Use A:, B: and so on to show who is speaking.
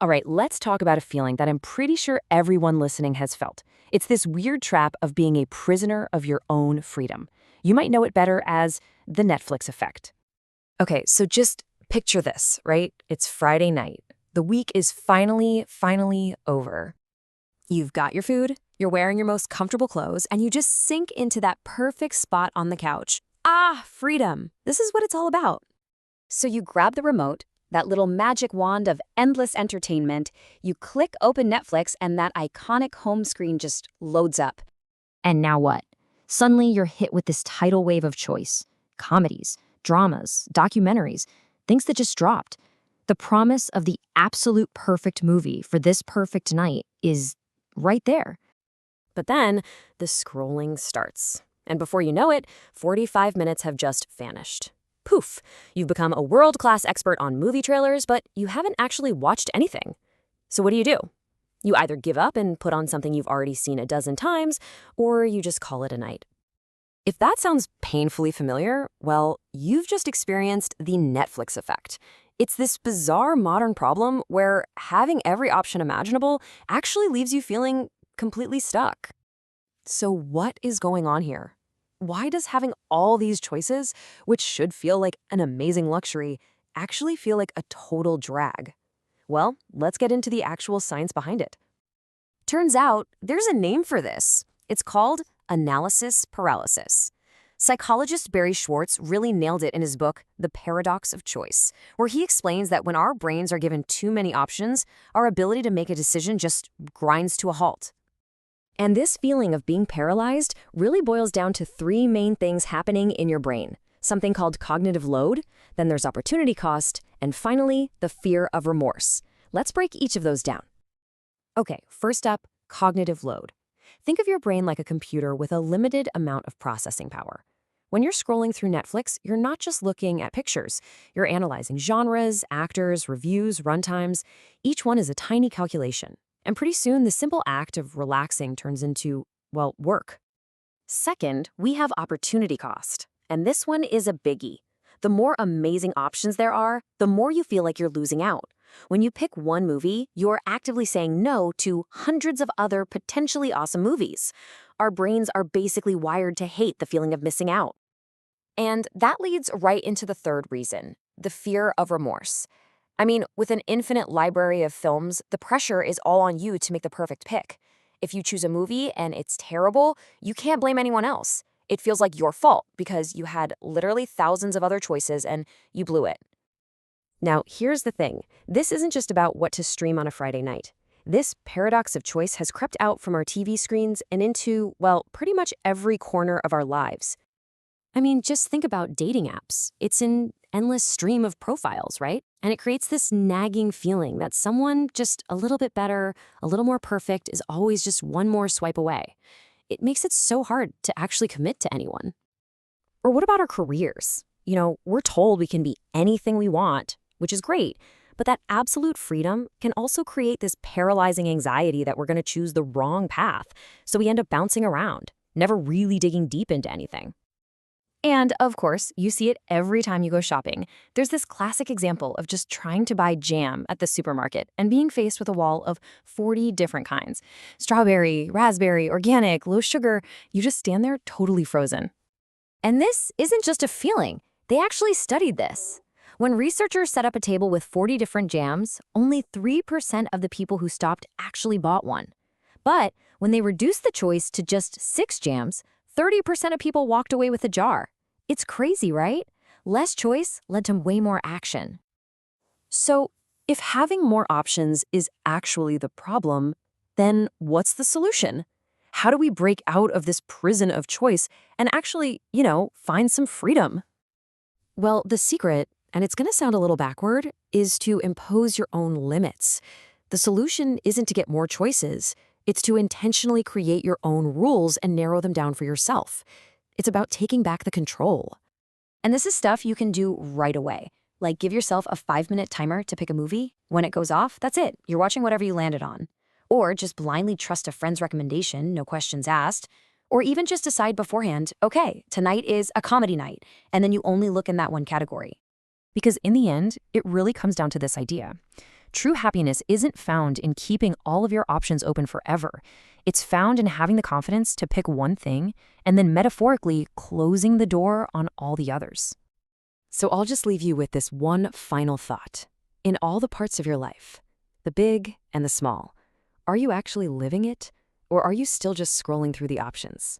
A: All right, let's talk about a feeling that I'm pretty sure everyone listening has felt. It's this weird trap of being a prisoner of your own freedom. You might know it better as the Netflix effect. Okay, so just picture this, right? It's Friday night. The week is finally over. You've got your food, you're wearing your most comfortable clothes, and you just sink into that perfect spot on the couch. Ah, freedom. This is what it's all about. So you grab the remote, that little magic wand of endless entertainment, you click open Netflix, and that iconic home screen just loads up. And now what? Suddenly you're hit with this tidal wave of choice. Comedies, dramas, documentaries, things that just dropped. The promise of the absolute perfect movie for this perfect night is right there. But then the scrolling starts. And before you know it, 45 minutes have just vanished. Poof, you've become a world-class expert on movie trailers, but you haven't actually watched anything. So what do? You either give up and put on something you've already seen a dozen times, or you just call it a night. If that sounds painfully familiar, well, you've just experienced the Netflix effect. It's this bizarre modern problem where having every option imaginable actually leaves you feeling completely stuck. So what is going on here? Why does having all these choices, which should feel like an amazing luxury, actually feel like a total drag? Well, let's get into the actual science behind it. Turns out there's a name for this. It's called analysis paralysis. Psychologist Barry Schwartz really nailed it in his book, The Paradox of Choice, where he explains that when our brains are given too many options, our ability to make a decision just grinds to a halt. And this feeling of being paralyzed really boils down to three main things happening in your brain. Something called cognitive load, then there's opportunity cost, and finally, the fear of remorse. Let's break each of those down. Okay, first up, cognitive load. Think of your brain like a computer with a limited amount of processing power. When you're scrolling through Netflix, you're not just looking at pictures. You're analyzing genres, actors, reviews, runtimes. Each one is a tiny calculation. And pretty soon, the simple act of relaxing turns into, well, work. Second, we have opportunity cost. And this one is a biggie. The more amazing options there are, the more you feel like you're losing out. When you pick one movie, you're actively saying no to hundreds of other potentially awesome movies. Our brains are basically wired to hate the feeling of missing out. And that leads right into the third reason, the fear of remorse. I mean, with an infinite library of films, the pressure is all on you to make the perfect pick. If you choose a movie and it's terrible, you can't blame anyone else. It feels like your fault because you had literally thousands of other choices and you blew it. Now, here's the thing. This isn't just about what to stream on a Friday night. This paradox of choice has crept out from our TV screens and into, well, pretty much every corner of our lives. I mean, just think about dating apps. It's an endless stream of profiles, right? And it creates this nagging feeling that someone just a little bit better, a little more perfect is always just one more swipe away. It makes it so hard to actually commit to anyone. Or what about our careers? We're told we can be anything we want, which is great, but that absolute freedom can also create this paralyzing anxiety that we're going to choose the wrong path, so we end up bouncing around, never really digging deep into anything. And, of course, you see it every time you go shopping. There's this classic example of just trying to buy jam at the supermarket and being faced with a wall of 40 different kinds. Strawberry, raspberry, organic, low sugar. You just stand there totally frozen. And this isn't just a feeling. They actually studied this. When researchers set up a table with 40 different jams, only 3% of the people who stopped actually bought one. But when they reduced the choice to just 6 jams, 30% of people walked away with a jar. It's crazy, right? Less choice led to way more action. So, if having more options is actually the problem, then what's the solution? How do we break out of this prison of choice and actually, find some freedom? Well, the secret, and it's going to sound a little backward, is to impose your own limits. The solution isn't to get more choices. It's to intentionally create your own rules and narrow them down for yourself. It's about taking back the control. And this is stuff you can do right away. Like give yourself a 5-minute timer to pick a movie. When it goes off, that's it. You're watching whatever you landed on. Or just blindly trust a friend's recommendation, no questions asked. Or even just decide beforehand, okay, tonight is a comedy night, and then you only look in that one category. Because in the end, it really comes down to this idea. True happiness isn't found in keeping all of your options open forever. It's found in having the confidence to pick one thing and then metaphorically closing the door on all the others. So I'll just leave you with this one final thought. In all the parts of your life, the big and the small, are you actually living it, or are you still just scrolling through the options?